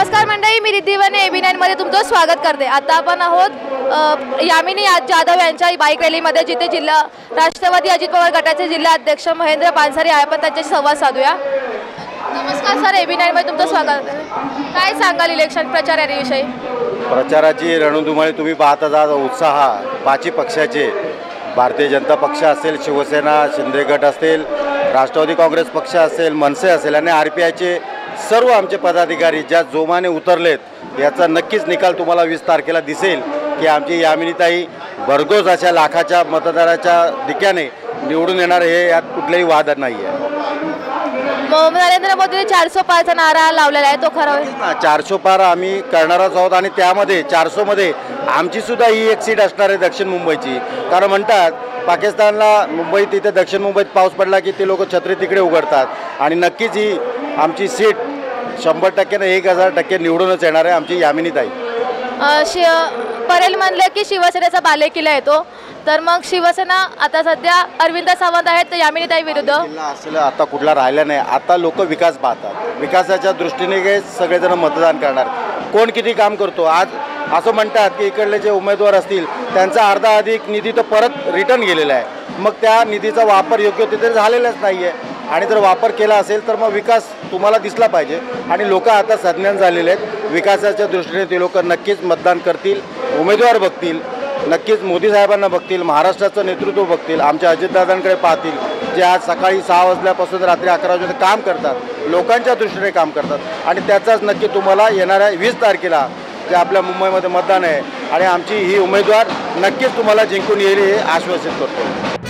नमस्कार मंडळी, मी रिद्धी वने AB9 मध्ये तुमचं स्वागत करते। आता आपण आहोत यामिनी जाधव यांच्या बाईक रॅलीमध्ये, जिथे जिल्हा राष्ट्रवादी अजित पवार गटाचे जिल्हा अध्यक्ष महेंद्र पानसरे आहे। आपण त्यांच्याशी संवाद साधूया। नमस्कार सर, AB9 मध्ये तुमचं स्वागत आहे। काय सांगाल इलेक्शन प्रचार रॅलीविषयी? प्रचाराची रणधुमाळी तुम्ही पाहत आहात। उत्साह पाची पक्षाचे, भारतीय जनता पक्ष असेल, शिवसेना शिंदे गट असेल, राष्ट्रवादी काँग्रेस पक्ष असेल, मनसे असेल आणि RPIचे सर्व आमचे पदाधिकारी ज्या जोमाने उतरलेत, याचा नक्कीच निकाल तुम्हाला 20 तारखेला दिसेल की आमची यामिनीताई भरघोस अशा लाखाच्या मतदाराच्या दिक्याने निवडून येणार, हे यात कुठलाही वाद नाही आहे। नरेंद्र मोदींनी 400 पारचा नारा लावलेला आहे, तो खरा होईल? 400 पार आम्ही करणारच आहोत आणि त्यामध्ये 400 मध्ये आमची सुद्धा ही एक सीट असणार आहे, दक्षिण मुंबईची। कारण म्हणतात पाकिस्तानला मुंबईत, तिथे दक्षिण मुंबईत पाऊस पडला की ते लोक छत्री तिकडे उघडतात आणि नक्कीच ही आमची सीट 100% नाही 1000% निवडूनच येणार आहे आमची यामिनीताई। परेल म्हणले की शिवसेनेचा बालेकिल्ला येतो, तर मग शिवसेना आता सध्या अरविंद सावंत आहेत, तर यामिनीताई विरुद्ध असलं आता कुठला राहिला नाही। आता लोक विकास पाहतात, विकासाच्या दृष्टीने सगळेजण मतदान करणार, कोण किती काम करतो। आज असं म्हणतात की इकडले जे उमेदवार असतील त्यांचा अर्धा अधिक निधी तर परत रिटर्न गेलेला आहे, मग त्या निधीचा वापर योग्य तिथे झालेलाच नाही आहे। आणि जर वापर केला असेल तर मग विकास तुम्हाला दिसला पाहिजे आणि लोक आता संज्ञान झालेले आहेत। विकासाच्या दृष्टीने ते लोक नक्कीच मतदान करतील, उमेदवार बघतील, नक्कीच मोदी साहेबांना बघतील, महाराष्ट्राचं नेतृत्व बघतील, आमच्या अजितदादांकडे पाहतील, जे आज सकाळी 6 वाजल्यापासून रात्री 11 वाजेपर्यंत काम करतात, लोकांच्या दृष्टीने काम करतात आणि त्याचाच नक्की तुम्हाला येणाऱ्या 20 तारखेला जे आपल्या मुंबईमध्ये मतदान आहे आणि आमची ही उमेदवार नक्कीच तुम्हाला जिंकून येईल हे आश्वासित करतो।